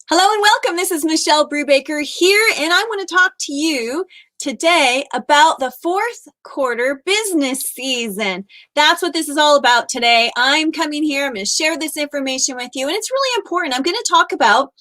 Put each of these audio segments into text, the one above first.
Hello and welcome. This is Michelle Brubaker here, and I want to talk to you today about the fourth quarter business season. That's what this is all about today. I'm coming here, I'm going to share this information with you, and it's really important. I'm going to talk about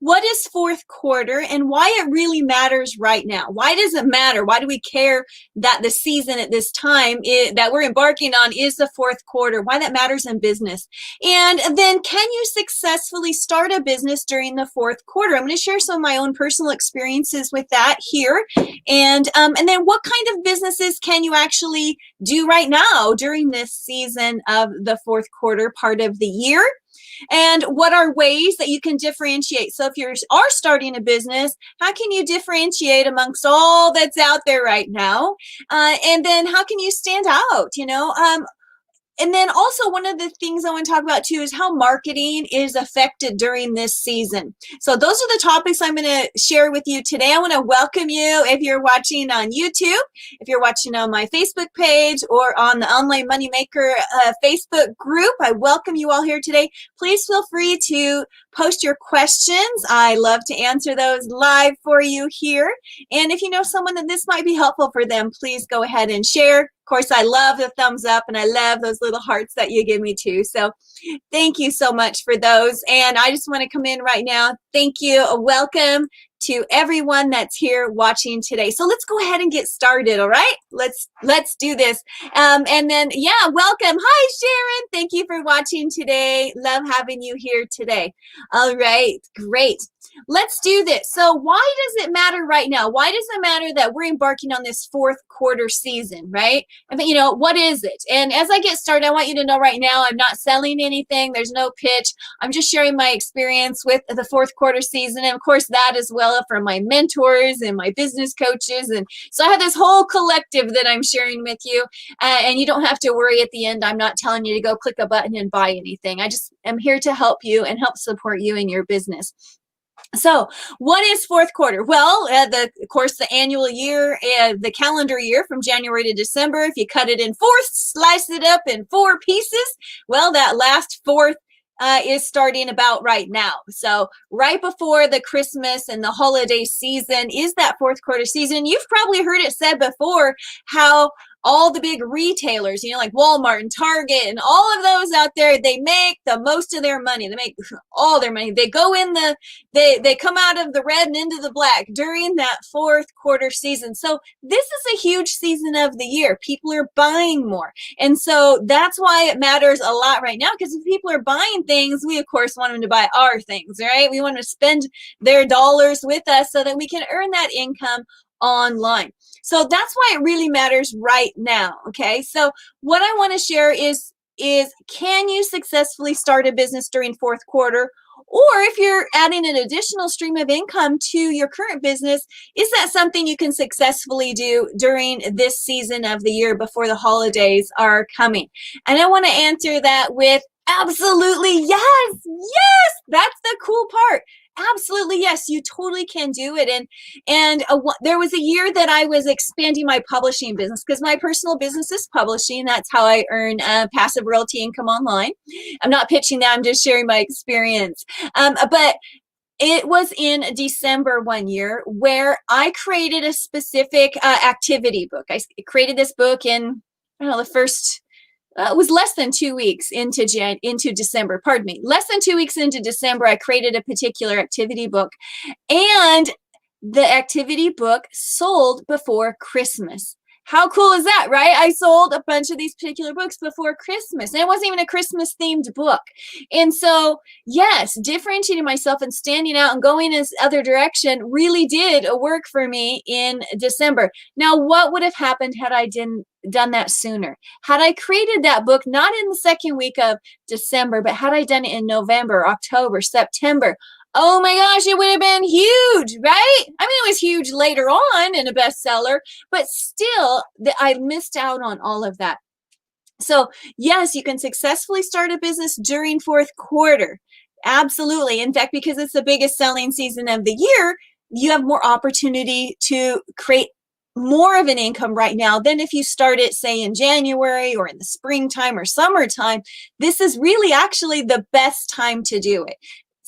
what is fourth quarter and why it really matters right now. Why does it matter? Why do we care that the season at this time that we're embarking on is the fourth quarter? Why that matters in business? And then can you successfully start a business during the fourth quarter? I'm going to share some of my own personal experiences with that here. And then what kind of businesses can you actually do right now during this season of the fourth quarter part of the year? And what are ways that you can differentiate? So if you are starting a business, how can you differentiate amongst all that's out there right now? And then how can you stand out? And then also one of the things I want to talk about too is how marketing is affected during this season. So those are the topics I'm going to share with you today. I want to welcome you if you're watching on YouTube, if you're watching on my Facebook page or on the Online Moneymaker Facebook group. I welcome you all here today. Please feel free to post your questions. I love to answer those live for you here. And if you know someone that this might be helpful for them, please go ahead and share. Of course, I love the thumbs up and I love those little hearts that you give me too. So thank you so much for those. And I just want to come in right now. Thank you. Welcome to everyone that's here watching today. So let's go ahead and get started. All right, let's do this. And then, yeah, welcome. Hi, Sharon. Thank you for watching today. Love having you here today. All right, great. Let's do this. So why does it matter right now? Why does it matter that we're embarking on this fourth quarter season, right? I mean, what is it? And as I get started, I want you to know right now, I'm not selling anything. There's no pitch. I'm just sharing my experience with the fourth quarter season. And of course, that as well from my mentors and my business coaches. And so I have this whole collective that I'm sharing with you. And you don't have to worry at the end. I'm not telling you to go click a button and buy anything. I just am here to help you and help support you in your business. So what is fourth quarter? Well, of course, the annual year, the calendar year from January to December, if you cut it in fourths, slice it up in 4 pieces, well, that last fourth is starting about right now. So right before the Christmas and the holiday season is that fourth quarter season. You've probably heard it said before how all the big retailers, like Walmart and Target and all of those out there, they make the most of their money. They make all their money. They go in they come out of the red and into the black during that fourth quarter season. So this is a huge season of the year. People are buying more. And so that's why it matters a lot right now, because if people are buying things, we of course want them to buy our things, right? We want to spend their dollars with us so that we can earn that income online. So that's why it really matters right now. Okay. So what I want to share is can you successfully start a business during fourth quarter? Or if you're adding an additional stream of income to your current business, is that something you can successfully do during this season of the year before the holidays are coming? And I want to answer that with absolutely yes. Yes, that's the cool part. Absolutely, yes, you totally can do it. And there was a year that I was expanding my publishing business because my personal business is publishing. That's how I earn passive royalty income online. I'm not pitching that. I'm just sharing my experience. But it was in December one year where I created a specific activity book. I created this book in, I don't know, the first... it was less than 2 weeks into December, pardon me. Less than 2 weeks into December, I created a particular activity book. And the activity book sold before Christmas. How cool is that, right? I sold a bunch of these particular books before Christmas. And it wasn't even a Christmas themed book. And so, yes, differentiating myself and standing out and going in this other direction really did work for me in December. Now, what would have happened had I done that sooner? Had I created that book, not in the second week of December, but had I done it in November, October, September, oh my gosh, it would have been huge, right? I mean, it was huge later on in a bestseller, but still, I missed out on all of that. So yes, you can successfully start a business during fourth quarter. Absolutely. In fact, because it's the biggest selling season of the year, you have more opportunity to create more of an income right now than if you start it, say, in January or in the springtime or summertime. This is really actually the best time to do it.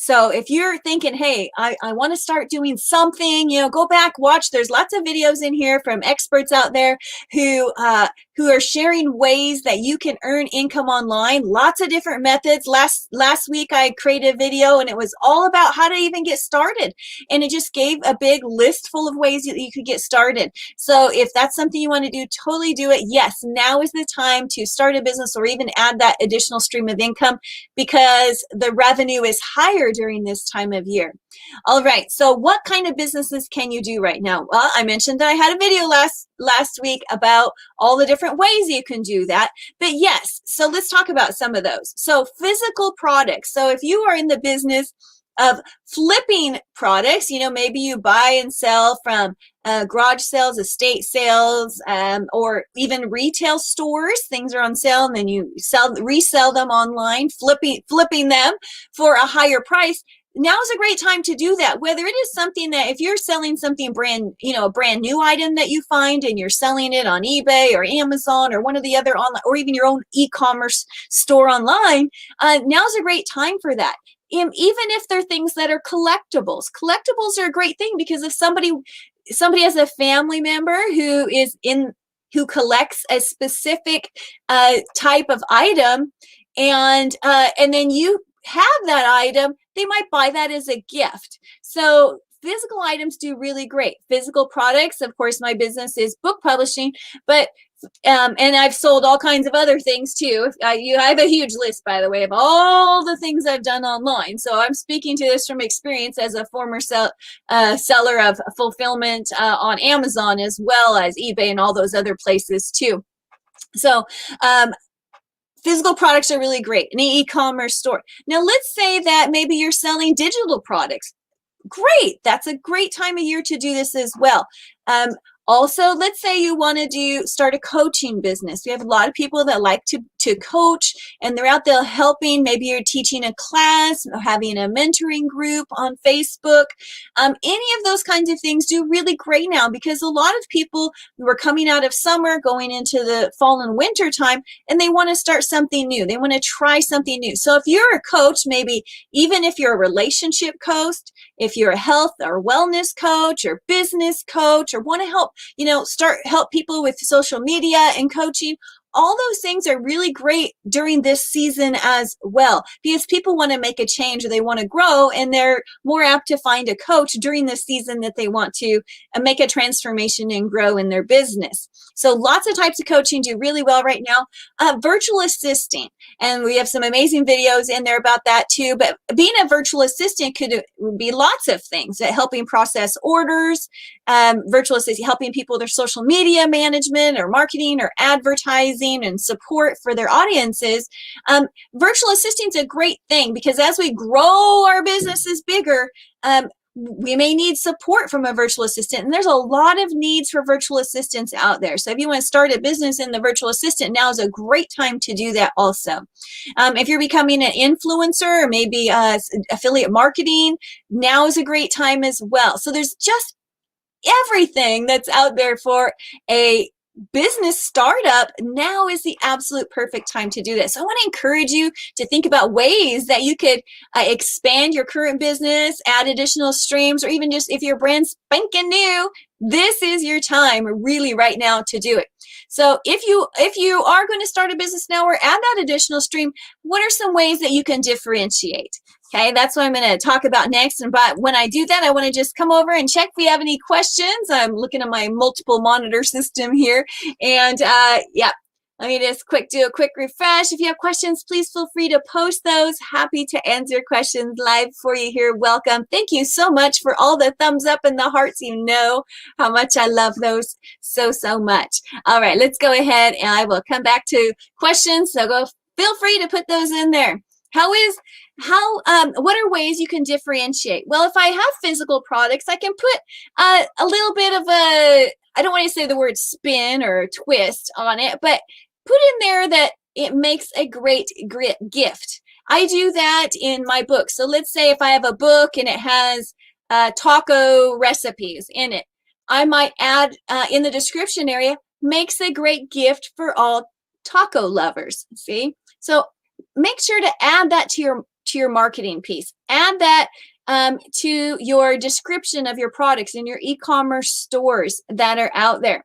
So if you're thinking, hey, I want to start doing something, go back, watch. There's lots of videos in here from experts out there who are sharing ways that you can earn income online. Lots of different methods. Last week I created a video and it was all about how to even get started. And it just gave a big list full of ways that you could get started. So if that's something you want to do, totally do it. Yes, now is the time to start a business or even add that additional stream of income because the revenue is higher during this time of year. All right, so what kind of businesses can you do right now? Well, I mentioned that I had a video last week about all the different ways you can do that. But yes, so let's talk about some of those. So physical products. So if you are in the business of flipping products, maybe you buy and sell from garage sales, estate sales, or even retail stores. Things are on sale and then you resell them online, flipping them for a higher price. Now is a great time to do that. Whether it is something that if you're selling something a brand new item that you find and you're selling it on eBay or Amazon or one of the other online, or even your own e-commerce store online, now is a great time for that. Even if they're things that are collectibles. Collectibles are a great thing because if somebody has a family member who collects a specific type of item, and then you have that item, they might buy that as a gift. So physical items do really great. Physical products, of course, my business is book publishing, but and I've sold all kinds of other things too. I have a huge list, by the way, of all the things I've done online. So I'm speaking to this from experience as a former seller of fulfillment on Amazon, as well as eBay and all those other places too. So physical products are really great. An e-commerce store. Now let's say that maybe you're selling digital products. Great. That's a great time of year to do this as well. Also, let's say you want to start a coaching business. We have a lot of people that like to coach, and they're out there helping. Maybe you're teaching a class or having a mentoring group on Facebook. Any of those kinds of things do really great now because a lot of people who are coming out of summer, going into the fall and winter time, and they want to start something new. They want to try something new. So if you're a coach, maybe even if you're a relationship coach, if you're a health or wellness coach or business coach, or want to help people with social media and coaching, all those things are really great during this season as well, because people want to make a change or they want to grow, and they're more apt to find a coach during the season that they want to make a transformation and grow in their business. So lots of types of coaching do really well right now. Virtual assisting, and we have some amazing videos in there about that too. But being a virtual assistant could be lots of things, helping process orders, virtual assistant, helping people with their social media management or marketing or advertising and support for their audiences. Virtual assisting is a great thing because as we grow our businesses bigger, we may need support from a virtual assistant, and there's a lot of needs for virtual assistants out there. So if you want to start a business in the virtual assistant, now is a great time to do that also. If you're becoming an influencer or maybe affiliate marketing, now is a great time as well. So there's just everything that's out there for a business startup. Now is the absolute perfect time to do this. So I want to encourage you to think about ways that you could expand your current business, add additional streams, or even just if your brand's spanking new, this is your time really right now to do it. So if you are going to start a business now or add that additional stream, what are some ways that you can differentiate? Okay, that's what I'm going to talk about next. But when I do that, I want to just come over and check if we have any questions. I'm looking at my multiple monitor system here. And yeah, let me just do a quick refresh. If you have questions, please feel free to post those. Happy to answer questions live for you here. Welcome. Thank you so much for all the thumbs up and the hearts. You know how much I love those so much. All right, let's go ahead and I will come back to questions. So feel free to put those in there. What are ways you can differentiate? Well, if I have physical products, I can put a little bit of I don't want to say the word spin or twist on it, but put in there that it makes a great gift. I do that in my book. So let's say if I have a book and it has taco recipes in it, I might add in the description area, makes a great gift for all taco lovers. See? So make sure to add that to to your marketing piece. Add that to your description of your products in your e-commerce stores that are out there.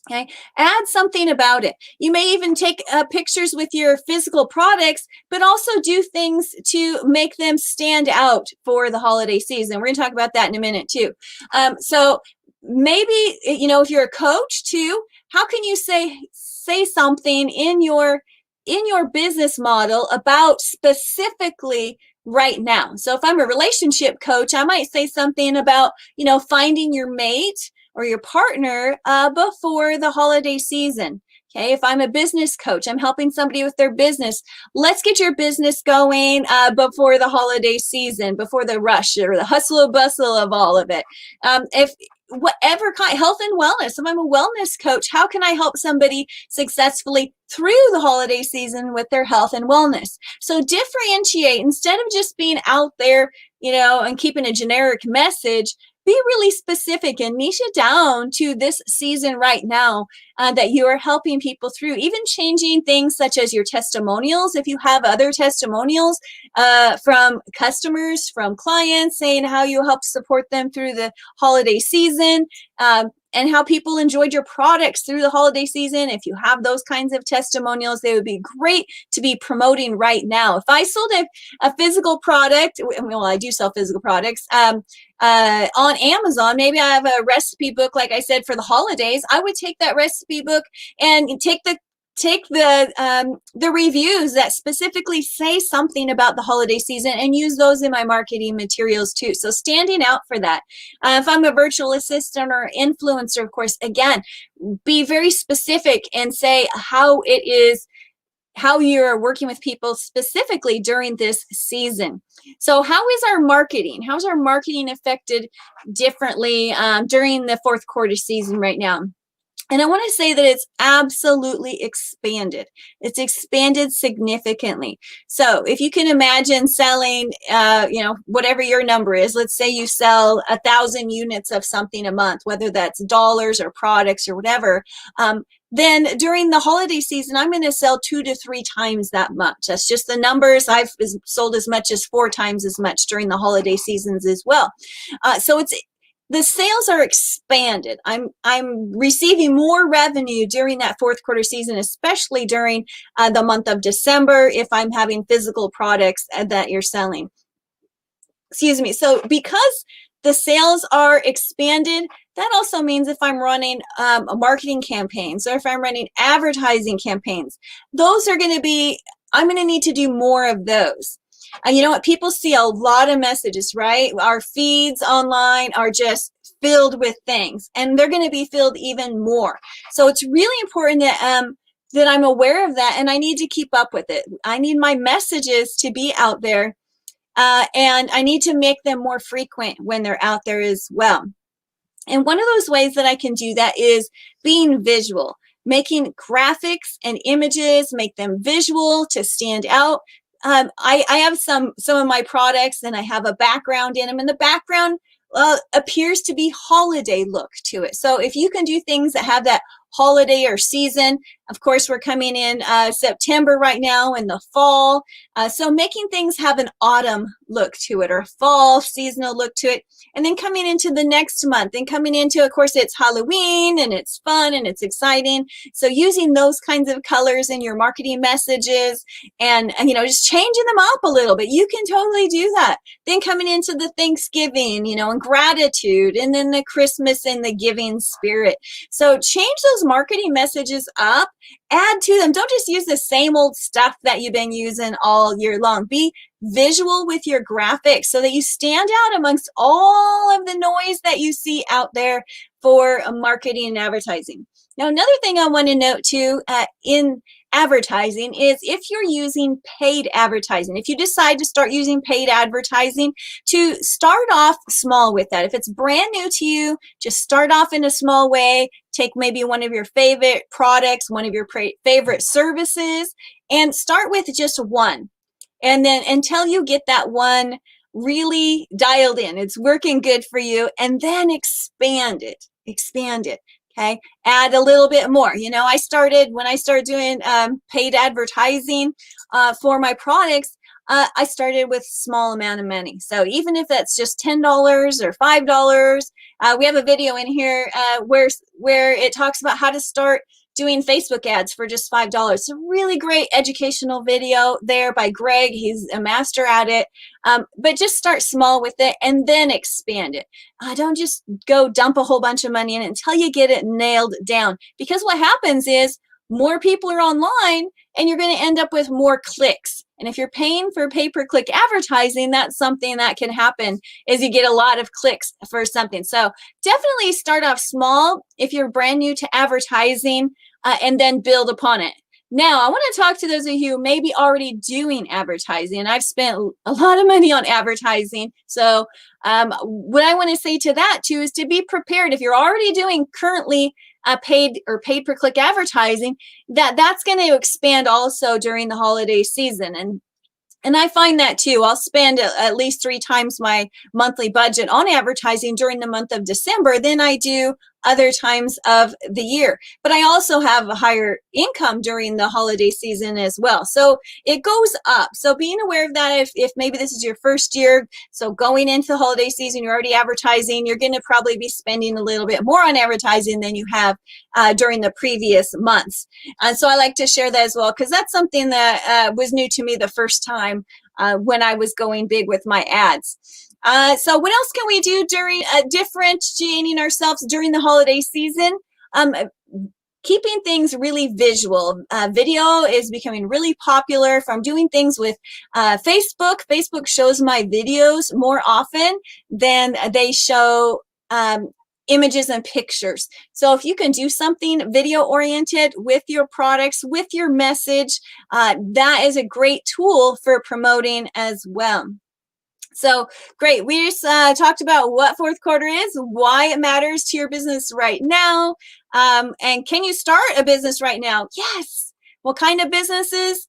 Okay, add something about it. You may even take pictures with your physical products, but also do things to make them stand out for the holiday season. We're going to talk about that in a minute too. So maybe, you know, if you're a coach too, how can you say something in your business model about specifically right now? So if I'm a relationship coach, I might say something about, you know, finding your mate or your partner before the holiday season. Okay, if I'm a business coach, I'm helping somebody with their business. Let's get your business going before the holiday season, before the rush or the hustle and bustle of all of it. If whatever kind, health and wellness, if I'm a wellness coach, how can I help somebody successfully through the holiday season with their health and wellness? So differentiate instead of just being out there, you know, and keeping a generic message. Be really specific and niche it down to this season right now that you are helping people through. Even changing things such as your testimonials. If you have other testimonials from customers, from clients, saying how you help support them through the holiday season, and how people enjoyed your products through the holiday season. If you have those kinds of testimonials, they would be great to be promoting right now. If I sold a physical product, well, I do sell physical products, on Amazon, maybe I have a recipe book, like I said, for the holidays. I would take that recipe book and take the reviews that specifically say something about the holiday season and use those in my marketing materials too. So standing out for that. If I'm a virtual assistant or influencer, of course, again, be very specific and say how it is, how you're working with people specifically during this season. So how is our marketing? How's our marketing affected differently during the fourth quarter season right now? And I want to say that it's absolutely expanded. It's expanded significantly. So if you can imagine selling, you know, whatever your number is, let's say you sell 1,000 units of something a month, whether that's dollars or products or whatever, then during the holiday season, I'm going to sell 2 to 3 times that much. That's just the numbers. I've sold as much as 4 times as much during the holiday seasons as well. So the sales are expanded. I'm receiving more revenue during that fourth quarter season, especially during the month of December, if I'm having physical products that you're selling. Excuse me. So because the sales are expanded, that also means if I'm running marketing campaigns or if I'm running advertising campaigns, those are going to be, I'm going to need to do more of those. And you know what? People see a lot of messages, right? Our feeds online are just filled with things, and they're going to be filled even more. So it's really important that that I'm aware of that, and I need to keep up with it. I need my messages to be out there, and I need to make them more frequent when they're out there as well. And one of those ways that I can do that is being visual, making graphics and images, make them visual to stand out. I have some of my products and I have a background in them, and the background appears to be holiday look to it. So if you can do things that have that holiday or season, of course, we're coming in September right now in the fall. So making things have an autumn look to it or a fall seasonal look to it. And then coming into the next month and coming into, of course, it's Halloween and it's fun and it's exciting. So using those kinds of colors in your marketing messages and you know, just changing them up a little bit. You can totally do that. Then coming into the Thanksgiving, you know, and gratitude, and then the Christmas and the giving spirit. So change those marketing messages up. Add to them. Don't just use the same old stuff that you've been using all year long. Be visual with your graphics so that you stand out amongst all of the noise that you see out there for marketing and advertising. Now, another thing I want to note too in advertising is if you're using paid advertising, if you decide to start using paid advertising, to start off small with that. If it's brand new to you, just start off in a small way. Take maybe one of your favorite products, one of your favorite services, and start with just one. And then until you get that one really dialed in, it's working good for you, and then expand it. Okay, add a little bit more. You know, when I started doing paid advertising for my products, I started with small amount of money. So even if that's just $10 or $5, we have a video in here where it talks about how to start doing Facebook ads for just $5. It's a really great educational video there by Greg. He's a master at it. But just start small with it and then expand it. Don't just go dump a whole bunch of money in it until you get it nailed down. Because what happens is more people are online and you're going to end up with more clicks. And if you're paying for pay-per-click advertising, that's something that can happen is you get a lot of clicks for something. So definitely start off small if you're brand new to advertising and then build upon it. Now, I want to talk to those of you who may be already doing advertising. I've spent a lot of money on advertising. So what I want to say to that too is to be prepared. If you're already doing currently paid or pay-per-click advertising, that's going to expand also during the holiday season. And I find that too. I'll spend at least 3 times my monthly budget on advertising during the month of December than I do other times of the year. But I also have a higher income during the holiday season as well. So it goes up. So being aware of that, if maybe this is your first year, so going into the holiday season, you're already advertising, you're going to probably be spending a little bit more on advertising than you have during the previous months. And so I like to share that as well, because that's something that was new to me the first time when I was going big with my ads. So what else can we do during differentiating ourselves during the holiday season? Keeping things really visual. Video is becoming really popular. From doing things with Facebook, Facebook shows my videos more often than they show images and pictures. So if you can do something video oriented with your products, with your message, that is a great tool for promoting as well. So great. We just talked about what fourth quarter is, why it matters to your business right now. And can you start a business right now? Yes. What kind of businesses?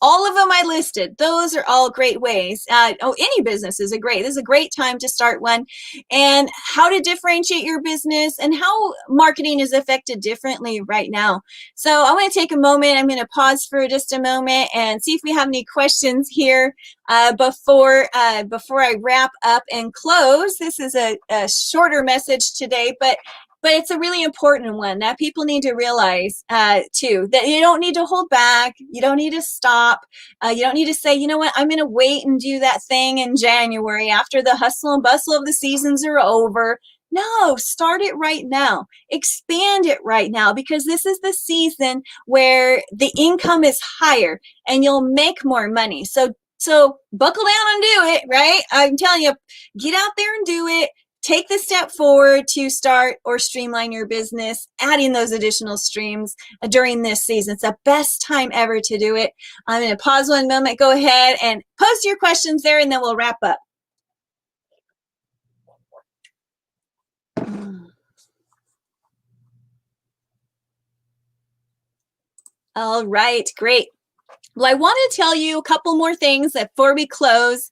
All of them I listed. Those are all great ways. Any business is this is a great time to start one. And how to differentiate your business and how marketing is affected differently right now. So I want to take a moment. I'm going to pause for just a moment and see if we have any questions here before I wrap up and close. This is a shorter message today, but it's a really important one that people need to realize too, that you don't need to hold back. You don't need to stop. You don't need to say, you know what, I'm going to wait and do that thing in January after the hustle and bustle of the seasons are over. No, start it right now. Expand it right now, because this is the season where the income is higher and you'll make more money. So buckle down and do it, right? I'm telling you, get out there and do it. Take the step forward to start or streamline your business, adding those additional streams during this season. It's the best time ever to do it. I'm going to pause one moment. Go ahead and post your questions there, and then we'll wrap up. All right, great. Well, I want to tell you a couple more things before we close.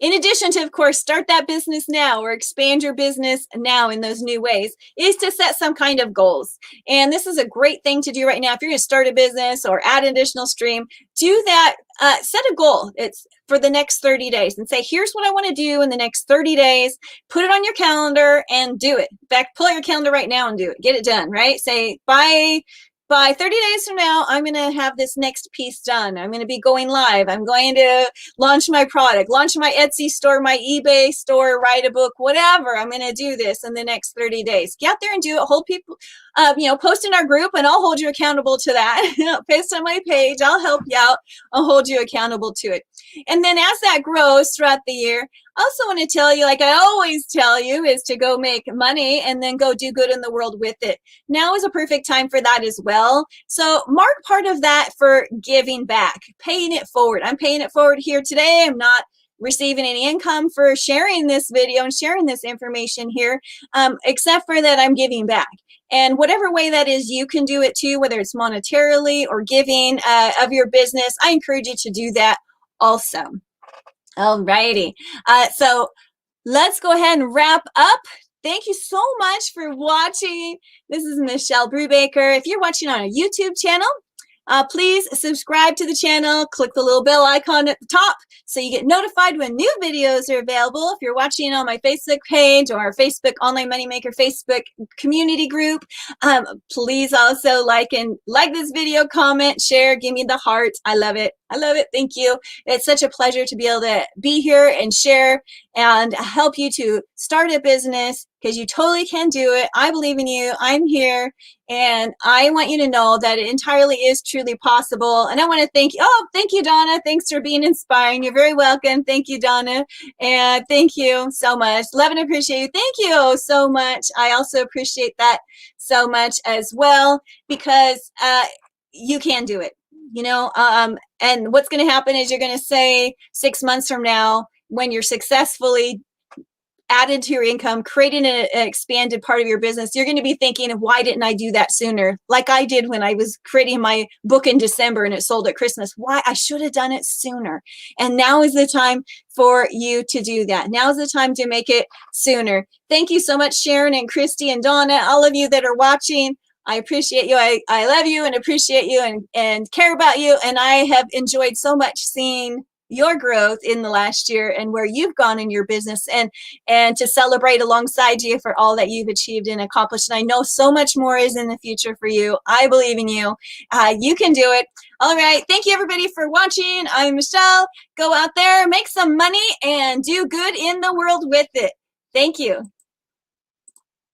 In addition to, of course, start that business now or expand your business now in those new ways, is to set some kind of goals. And this is a great thing to do right now. If you're going to start a business or add an additional stream, do that. Set a goal. It's for the next 30 days and say, here's what I want to do in the next 30 days. Put it on your calendar and do it. In fact, pull out your calendar right now and do it. Get it done, right? Say, by 30 days from now, I'm going to have this next piece done. I'm going to be going live. I'm going to launch my product, launch my Etsy store, my eBay store, write a book, whatever. I'm going to do this in the next 30 days. Get out there and do it. Hold people, post in our group, and I'll hold you accountable to that. Post on my page. I'll help you out. I'll hold you accountable to it. And then as that grows throughout the year, I also want to tell you, like I always tell you, is to go make money and then go do good in the world with it. Now is a perfect time for that as well. So mark part of that for giving back, paying it forward. I'm paying it forward here today. I'm not receiving any income for sharing this video and sharing this information here, except for that I'm giving back. And whatever way that is, you can do it too, whether it's monetarily or giving of your business. I encourage you to do that also. All righty. So let's go ahead and wrap up. Thank you so much for watching. This is Michelle Brubaker. If you're watching on a YouTube channel, Please subscribe to the channel. Click the little bell icon at the top so you get notified when new videos are available. If you're watching on my Facebook page or our Facebook Online Moneymaker Facebook community group, please also like this video, comment, share, give me the heart. I love it. I love it. Thank you. It's such a pleasure to be able to be here and share and help you to start a business, because you totally can do it. I believe in you. I'm here. And I want you to know that it entirely is truly possible. And I want to thank you. Oh, thank you, Donna. Thanks for being inspiring. You're very welcome. Thank you, Donna. And thank you so much. Love and appreciate you. Thank you so much. I also appreciate that so much as well, because you can do it. You know, and what's going to happen is you're going to say 6 months from now, when you're successfully added to your income, creating an expanded part of your business, you're going to be thinking, why didn't I do that sooner? Like I did when I was creating my book in December and it sold at Christmas. Why? I should have done it sooner. And now is the time for you to do that. Now is the time to make it sooner. Thank you so much, Sharon and Christy and Donna, all of you that are watching. I appreciate you. I love you and appreciate you and care about you. And I have enjoyed so much seeing your growth in the last year and where you've gone in your business, and to celebrate alongside you for all that you've achieved and accomplished. And I know so much more is in the future for you. I believe in you. You can do it. All right. Thank you, everybody, for watching. I'm Michelle. Go out there, make some money, and do good in the world with it. Thank you.